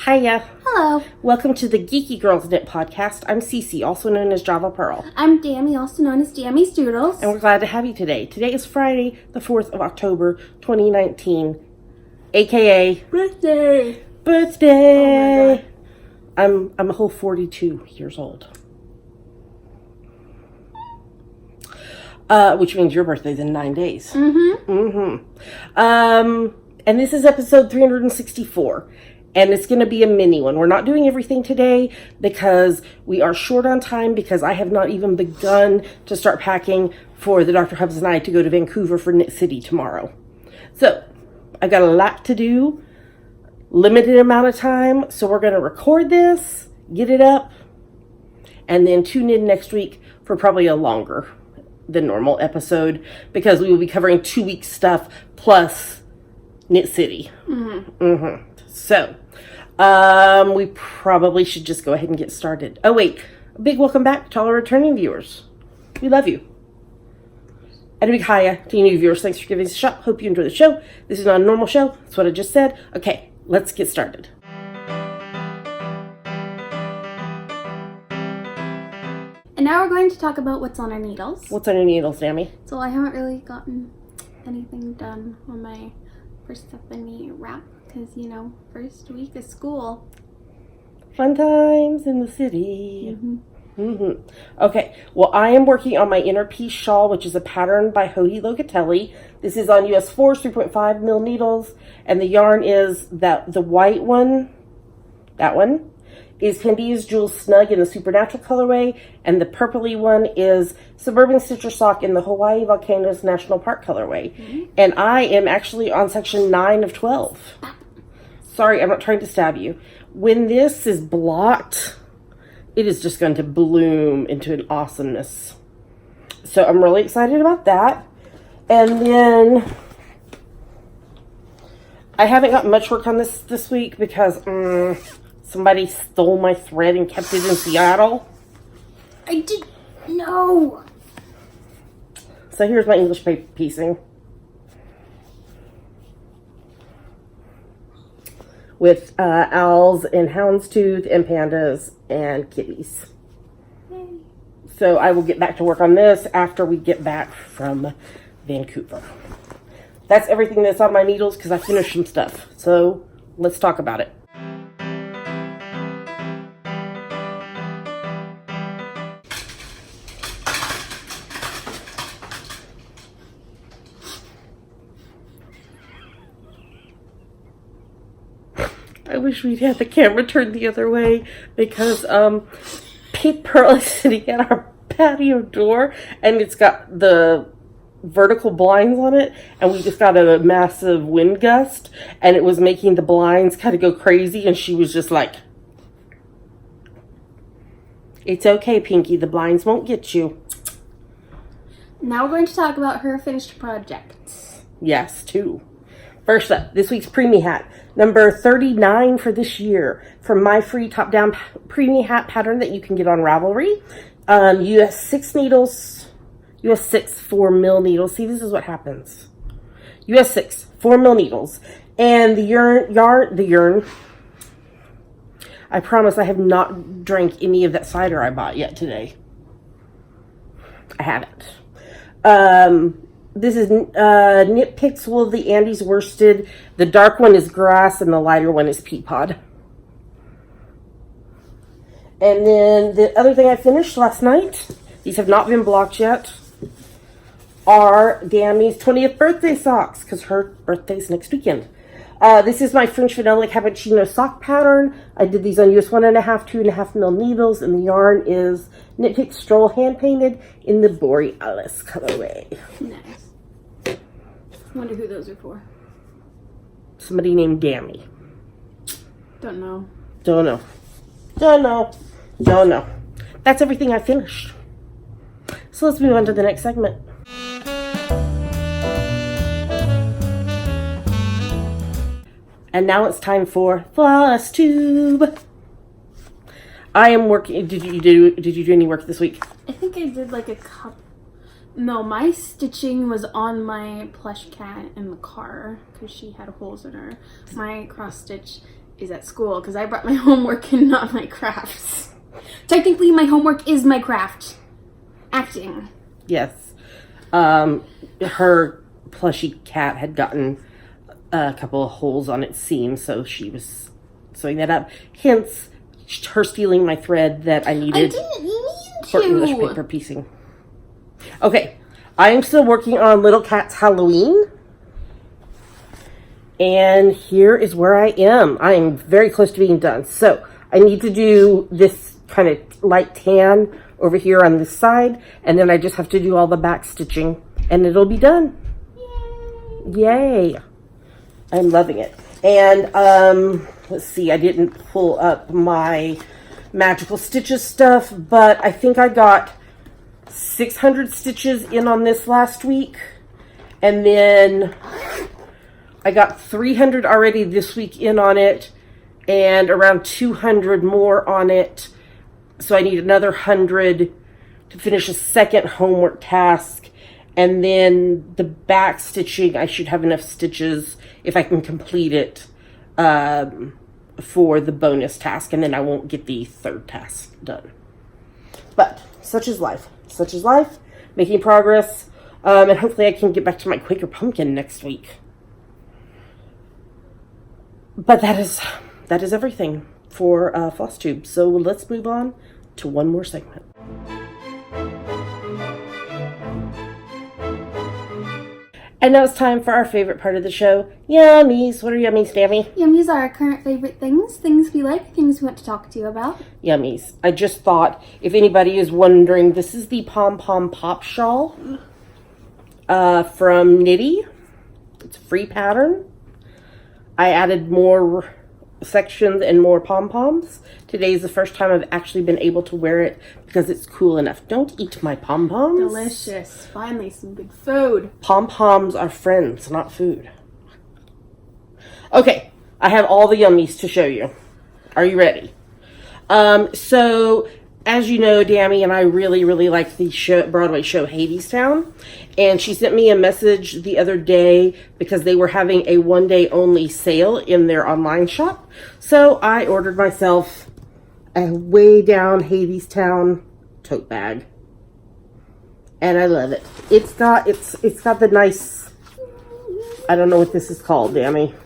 Hiya. Hello. Welcome to the Geeky Girls Knit Podcast. I'm Cece, also known as Java Pearl. I'm Dammy, also known as Dammy's Doodles. And we're glad to have you today. Today is Friday, the 4th of October, 2019, aka Birthday. Birthday. Oh my God. I'm a whole 42 years old. Which means your birthday's in 9 days. And this is episode 364. And it's going to be a mini one. We're not doing everything today because we are short on time because I have not even begun to start packing for the Dr. Hubs and I to go to Vancouver for Knit City tomorrow. So I've got a lot to do, limited amount of time. So we're going to record this, get it up, and then tune in next week for probably a longer than normal episode because we will be covering 2 weeks stuff plus Knit City. So, we probably should just go ahead and get started. Oh, wait. A big welcome back to all our returning viewers. We love you. And a big hiya to you new viewers. Thanks for giving us a shot. Hope you enjoy the show. This is not a normal show. That's what I just said. Okay, let's get started. And now we're going to talk about what's on our needles. What's on your needles, Dammy? So I haven't really gotten anything done on my Persephone wrap because, you know, first week of school. Fun times in the city. Okay, well, I am working on my inner piece shawl, which is a pattern by Hody Locatelli. This is on US 4 3.5 mil needles, and the yarn is the white one, that one, is Candia's Jewel Snug in the Supernatural colorway, and the purpley one is Suburban Stitcher Sock in the Hawaii Volcanoes National Park colorway. And I am actually on section 9 of 12. Sorry, I'm not trying to stab you. When this is blocked, it is just going to bloom into an awesomeness. So I'm really excited about that. And then I haven't got much work on this week because somebody stole my thread and kept it in Seattle. I didn't know. So here's my English paper piecing. With owls and houndstooth and pandas and kitties. Yay. So I will get back to work on this after we get back from Vancouver. That's everything that's on my needles because I finished some stuff. So let's talk about it. I wish we'd had the camera turned the other way because Pink Pearl is sitting at our patio door and it's got the vertical blinds on it, and we just got a massive wind gust and it was making the blinds kind of go crazy, and she was just like, "It's okay, Pinky, the blinds won't get you." Now we're going to talk about her finished projects. Yes, two. First up, this week's preemie hat, number 39 for this year, from my free top-down preemie hat pattern that you can get on Ravelry. US 6 needles, US 6 4 mil needles. See, this is what happens. US 6 4 mil needles, and the yarn. I promise I have not drank any of that cider I bought yet today. I haven't. This is Knit Picks Wool of the Andes worsted. The dark one is grass and the lighter one is pea pod. And then the other thing I finished last night, these have not been blocked yet, are Dammy's 20th birthday socks because her birthday's next weekend. This is my French Vanilla Cappuccino sock pattern. I did these on US 1.5, 2.5 mil needles, and the yarn is Knit Pick Stroll hand painted in the Borealis colorway. Nice. Wonder who those are for. Somebody named Dammy. Don't know. Don't know. Don't know. Don't know. That's everything I finished. So let's move on to the next segment. And now it's time for FlossTube. I am working. Did you do any work this week? I think I did like a couple. No, my stitching was on my plush cat in the car because she had holes in her. My cross stitch is at school because I brought my homework and not my crafts. Technically, my homework is my craft. Acting. Yes. Her plushie cat had gotten a couple of holes on its seam, so she was sewing that up. Hence, her stealing my thread that I needed I didn't mean for English to. paper piecing. Okay, I am still working on Little Cat's Halloween. And here is where I am. I am very close to being done. So, I need to do this kind of light tan over here on this side, and then I just have to do all the back stitching, and it'll be done. Yay! I'm loving it. And let's see, I didn't pull up my Magical Stitches stuff, but I think I got 600 stitches in on this last week, and then I got 300 already this week in on it, and around 200 more on it. So I need another 100 to finish a second homework task. And then the back stitching, I should have enough stitches if I can complete it for the bonus task. And then I won't get the third task done. But such is life. Such is life. Making progress. And hopefully I can get back to my Quaker Pumpkin next week. But that is everything for FlossTube. So let's move on to one more segment. And now it's time for our favorite part of the show, Yummies. What are yummies, Tammy? Yummies are our current favorite things. Things we like, things we want to talk to you about. Yummies. I just thought, if anybody is wondering, this is the Pom-Pom Pop Shawl from Knitty. It's a free pattern. I added more sections and more pom-poms. Today is the first time I've actually been able to wear it because it's cool enough. Don't eat my pom-poms. Delicious. Finally, some good food. Pom-poms are friends, not food. Okay, I have all the yummies to show you. Are you ready? So, as you know, Dammy and I really, really like the Broadway show Hadestown. And she sent me a message the other day because they were having a one-day only sale in their online shop. So I ordered myself a way down Hadestown tote bag. And I love it. It's got the nice, I don't know what this is called, Dammy.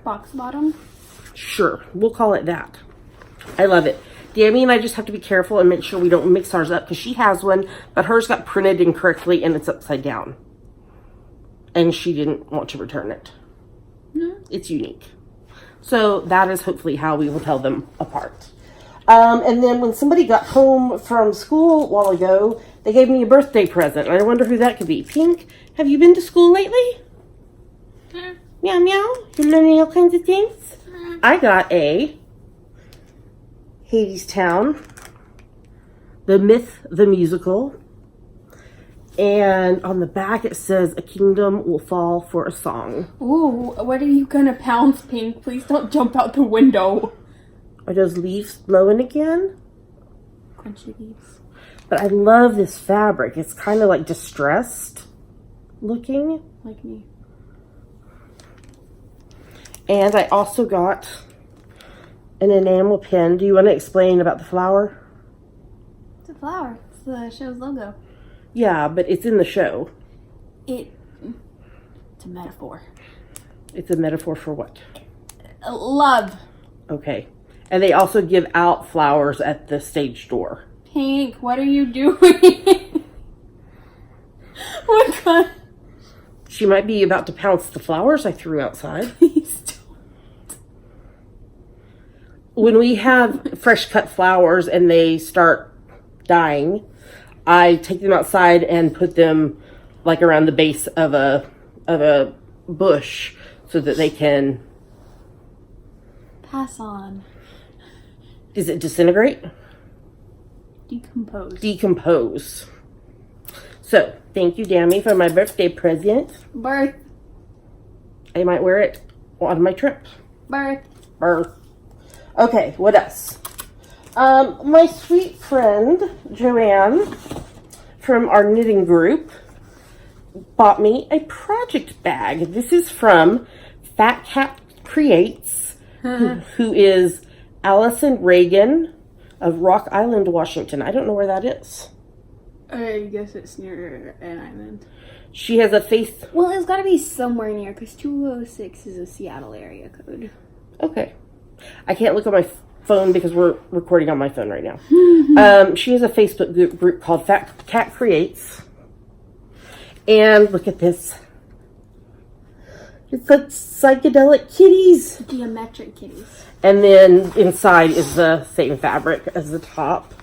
Box bottom? Sure, we'll call it that. I love it. Dammy and I just have to be careful and make sure we don't mix ours up because she has one, but hers got printed incorrectly and it's upside down. And she didn't want to return it. It's unique. So that is hopefully how we will tell them apart. And then when somebody got home from school a while ago, they gave me a birthday present. I wonder who that could be. Pink, have you been to school lately? Meow, meow. You learning all kinds of things? I got a Hadestown, The Myth, the Musical. And on the back it says, a kingdom will fall for a song. Ooh, what are you gonna pounce, Pink? Please don't jump out the window. Are those leaves blowing again? Crunchy leaves. But I love this fabric. It's kind of like distressed looking. Like me. And I also got an enamel pin. Do you want to explain about the flower? It's a flower. It's the show's logo. Yeah, but it's in the show. It's a metaphor. It's a metaphor for what? Love. Okay. And they also give out flowers at the stage door. Pink, what are you doing? What kind? She might be about to pounce the flowers I threw outside. Please don't. When we have fresh cut flowers and they start dying, I take them outside and put them like around the base of a bush so that they can Pass on. Is it disintegrate? Decompose. So, thank you, Dammy, for my birthday present. Birth. I might wear it on my trip. Birth. Okay, what else? My sweet friend, Joanne, from our knitting group, bought me a project bag. This is from Fat Cat Creates. who is Allison Reagan of Rock Island, Washington. I don't know where that is. I guess it's near an island. She has a face... Well, it's got to be somewhere near, because 206 is a Seattle area code. Okay. I can't look at my phone because we're recording on my phone right now. She has a Facebook group called Fat Cat Creates. And look at this. It's like psychedelic kitties. Geometric kitties. And then inside is the same fabric as the top.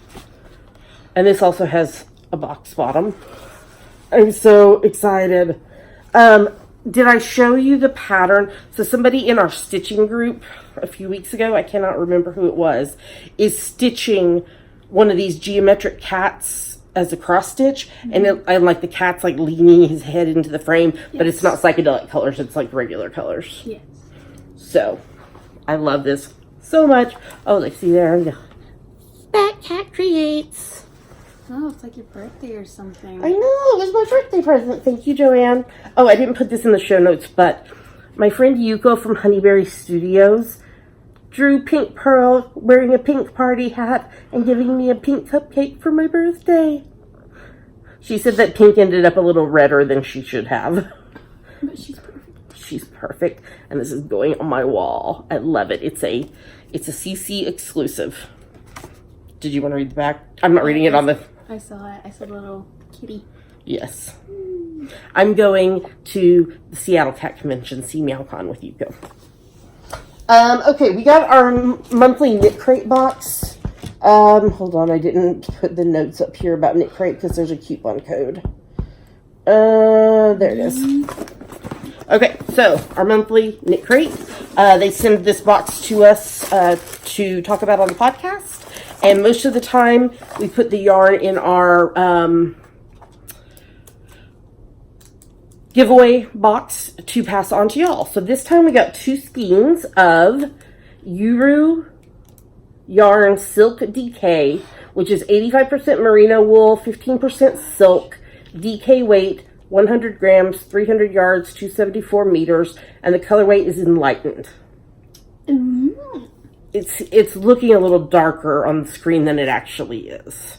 And this also has a box bottom. I'm so excited. Did I show you the pattern? So somebody in our stitching group a few weeks ago, I cannot remember who it was, is stitching one of these geometric cats as a cross stitch. And like the cat's like leaning his head into the frame, but it's not psychedelic colors. It's like regular colors. Yes. So I love this so much. Oh, like see there. Fat Cat Creates. Oh, it's like your birthday or something. I know, it was my birthday present. Thank you, Joanne. Oh, I didn't put this in the show notes, but my friend Yuko from Honeyberry Studios drew Pink Pearl wearing a pink party hat and giving me a pink cupcake for my birthday. She said that pink ended up a little redder than she should have. But she's perfect. She's perfect, and this is going on my wall. I love it. It's a CC exclusive. Did you want to read the back? I'm not reading it on the... I saw it. I saw the little kitty. Yes. I'm going to the Seattle Cat Convention, see MeowCon with Yuko. Okay, we got our monthly Knit Crate box. Hold on, I didn't put the notes up here about Knit Crate because there's a coupon code. There it is. Okay, so our monthly Knit Crate. They send this box to us to talk about on the podcast. And most of the time, we put the yarn in our giveaway box to pass on to y'all. So this time we got 2 skeins of Uru Yarn Silk DK, which is 85% merino wool, 15% silk, DK weight, 100 grams, 300 yards, 274 meters, and the color weight is enlightened. It's looking a little darker on the screen than it actually is.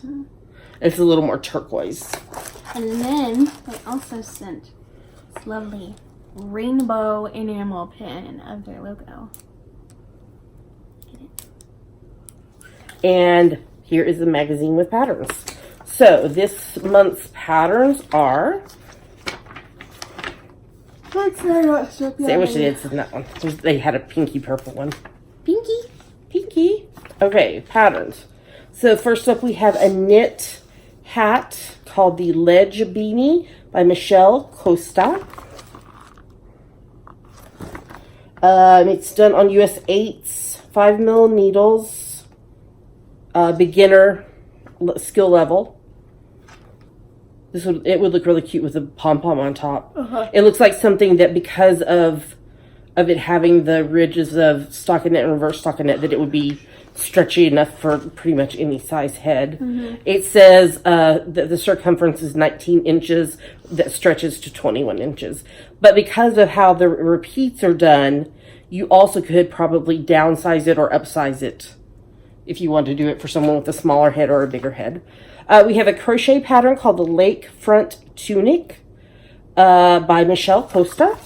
It's a little more turquoise. And then they also sent this lovely rainbow enamel pin of their logo. And here is the magazine with patterns. So this month's patterns are... Say which it is in that one. They had a pinky purple one. Pinky. Okay, patterns. So first up we have a knit hat called the Ledge Beanie by Michelle Costa. It's done on US 8s, 5mm needles, beginner skill level. It would look really cute with a pom-pom on top. It looks like something that because of it having the ridges of stockinette and reverse stockinette, that it would be stretchy enough for pretty much any size head. It says that the circumference is 19 inches, that stretches to 21 inches. But because of how the repeats are done, you also could probably downsize it or upsize it if you want to do it for someone with a smaller head or a bigger head. We have a crochet pattern called the Lakefront Tunic by Michelle Costa.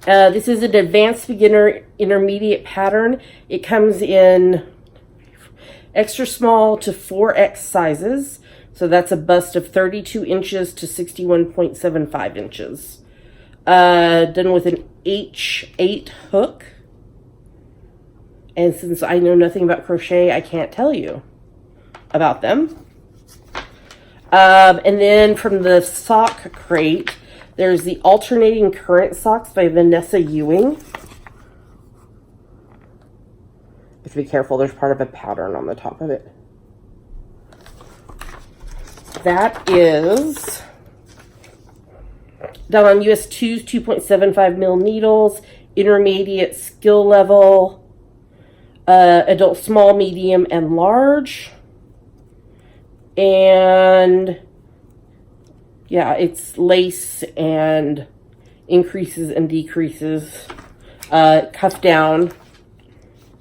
This is an advanced beginner intermediate pattern. It comes in extra small to 4X sizes. So that's a bust of 32 inches to 61.75 inches. Done with an H8 hook. And since I know nothing about crochet, I can't tell you about them. And then from the sock crate, there's the Alternating Current Socks by Vanessa Ewing. You have to be careful, there's part of a pattern on the top of it. That is done on US 2's 2.75mm needles, intermediate skill level, adult small, medium, and large. And yeah, it's lace and increases and decreases cuff down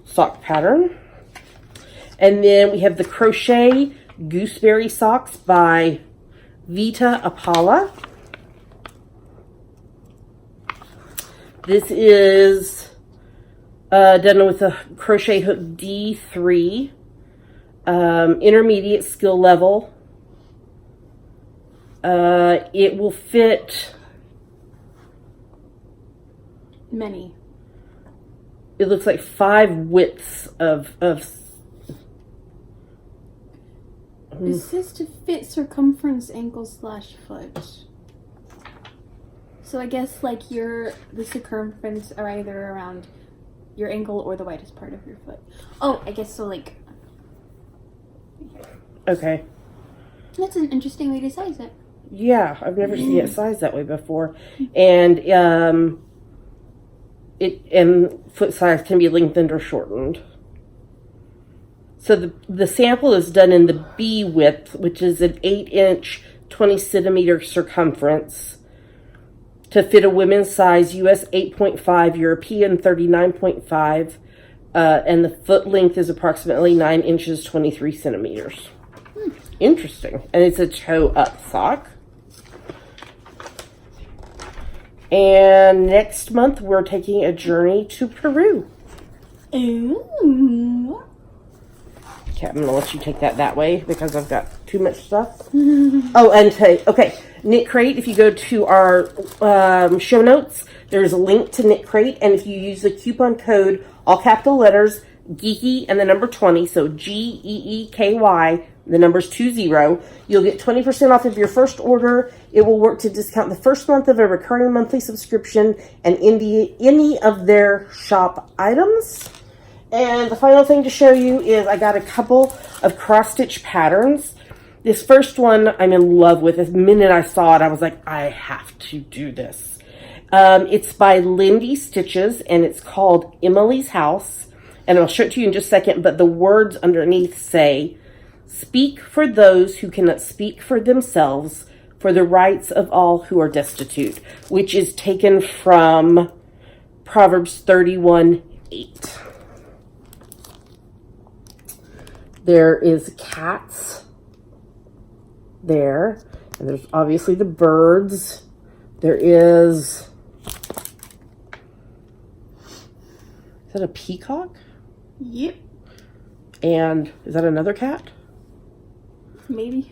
sock pattern. And then we have the Crochet Gooseberry socks by Vita Apala. This is done with a crochet hook D3, intermediate skill level. It will fit many. It looks like 5 widths of It says to fit circumference ankle/foot. So I guess like the circumference are either around your ankle or the widest part of your foot. Oh, I guess so like. Okay. That's an interesting way to size it. Yeah, I've never seen it sized that way before. And foot size can be lengthened or shortened. So the sample is done in the B width, which is an 8-inch, 20-centimeter circumference to fit a women's size US 8.5, European 39.5, and the foot length is approximately 9 inches, 23 centimeters. Interesting. And it's a toe-up sock. And next month, we're taking a journey to Peru. Ooh. Okay, I'm going to let you take that way because I've got too much stuff. Oh, and okay, Knit Crate, if you go to our show notes, there's a link to Knit Crate, and if you use the coupon code, all capital letters, Geeky and the number 20, so Geeky, the number's 20, you'll get 20% off of your first order. It will work to discount the first month of a recurring monthly subscription and any of their shop items. And the final thing to show you is I got a couple of cross-stitch patterns. This first one I'm in love with. The minute I saw it, I was like, I have to do this. It's by Lindy Stitches, and it's called Emily's House. And I'll show it to you in just a second, but the words underneath say, "Speak for those who cannot speak for themselves, for the rights of all who are destitute," which is taken from Proverbs 31:8. There is cats there, and there's obviously the birds. There is that a peacock? Yep. And is that another cat? Maybe.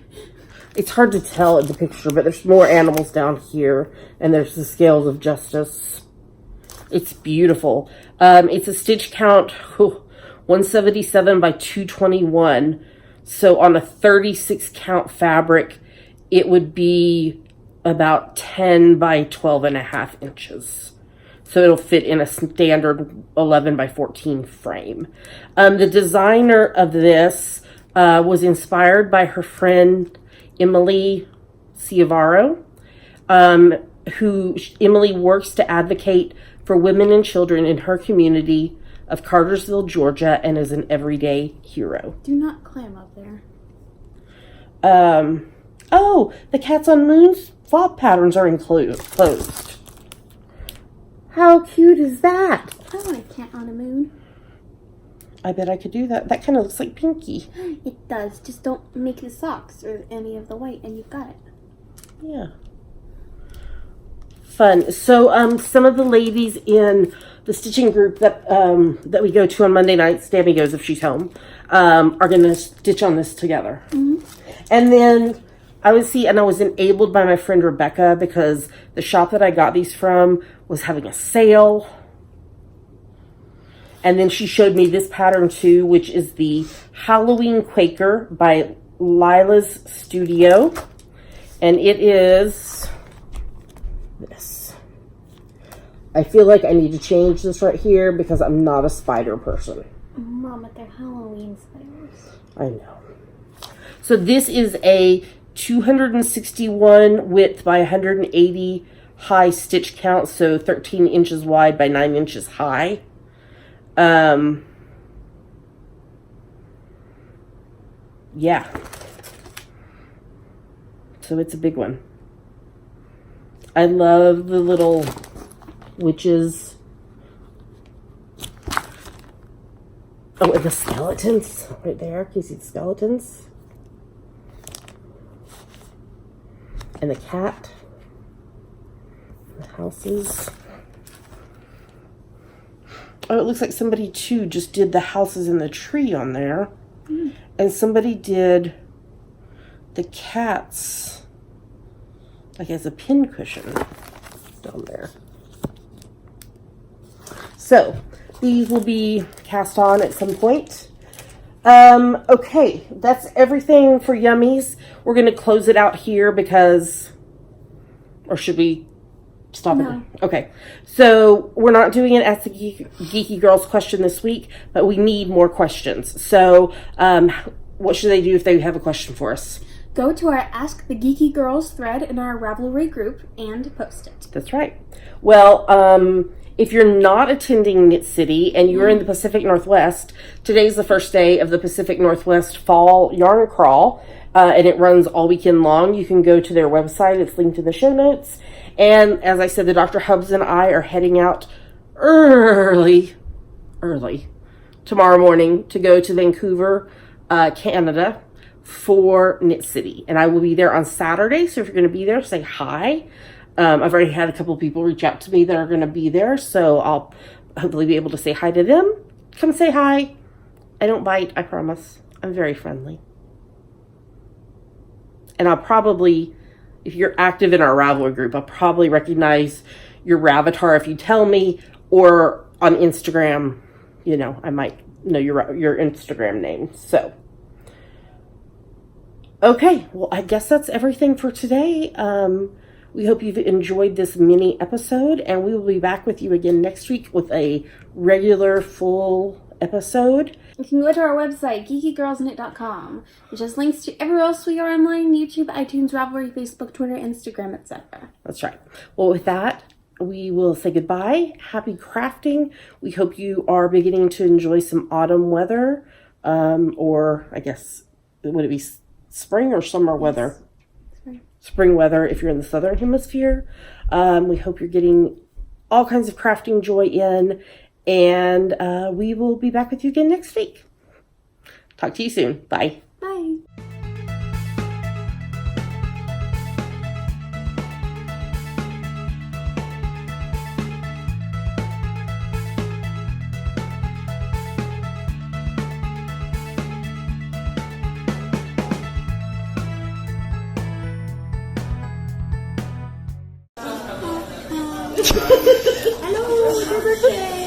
It's hard to tell in the picture, but there's more animals down here, and there's the scales of justice. It's beautiful. It's a stitch count 177 by 221. So on a 36 count fabric, it would be about 10 by 12.5 inches. So it'll fit in a standard 11 by 14 frame. The designer of this was inspired by her friend Emily Ciavaro, who Emily works to advocate for women and children in her community of Cartersville, Georgia, and is an everyday hero. Do not climb up there. Oh, the Cats on Moon's fob patterns are closed. How cute is that? I want a cat on a moon. I bet I could do that. That kind of looks like Pinky. It does. Just don't make the socks or any of the white, and you've got it. Yeah. Fun. So, some of the ladies in the stitching group that we go to on Monday nights, Dammy goes if she's home, are going to stitch on this together. Mm-hmm. And then I was enabled by my friend Rebecca because the shop that I got these from was having a sale. And then she showed me this pattern too, which is the Halloween Quaker by Lila's Studio. And it is this. I feel like I need to change this right here because I'm not a spider person. Mama, they're Halloween spiders. I know. So this is a 261 width by 180 high stitch count, so 13 inches wide by 9 inches high. Yeah. So it's a big one. I love the little witches. Oh, and the skeletons right there. Can you see the skeletons? And the cat. The houses. Oh, it looks like somebody too just did the houses in the tree on there. Mm. And somebody did the cats like as a pin cushion down there. So these will be cast on at some point. Okay, that's everything for Yummies. We're going to close it out here because, or should we stop it? Okay, so we're not doing an Ask the Geeky Girls question this week, but we need more questions. So what should they do if they have a question for us? Go to our Ask the Geeky Girls thread in our Ravelry group and post it. That's right. Well, if you're not attending Knit City and you're in the Pacific Northwest, today's the first day of the Pacific Northwest Fall Yarn Crawl, and it runs all weekend long. You can go to their website. It's linked in the show notes. And as I said, the Dr. Hubs and I are heading out early tomorrow morning to go to Vancouver, Canada for Knit City. And I will be there on Saturday. So if you're going to be there, say hi. I've already had a couple of people reach out to me that are going to be there. So I'll hopefully be able to say hi to them. Come say hi. I don't bite, I promise. I'm very friendly. And I'll probably, if you're active in our Ravelry group, I'll probably recognize your Ravatar if you tell me, or on Instagram, you know, I might know your Instagram name. So, okay, well, I guess that's everything for today. We hope you've enjoyed this mini episode, and we will be back with you again next week with a regular full episode. You can go to our website, geekygirlsknit.com, which has links to everywhere else we are online: YouTube, iTunes, Ravelry, Facebook, Twitter, Instagram, etc. That's right. Well, with that, we will say goodbye. Happy crafting. We hope you are beginning to enjoy some autumn weather, or I guess, would it be spring or summer weather? Spring weather if you're in the southern hemisphere. We hope you're getting all kinds of crafting joy in, and we will be back with you again next week. Talk to you soon. Bye. Bye. Hello, it's your birthday!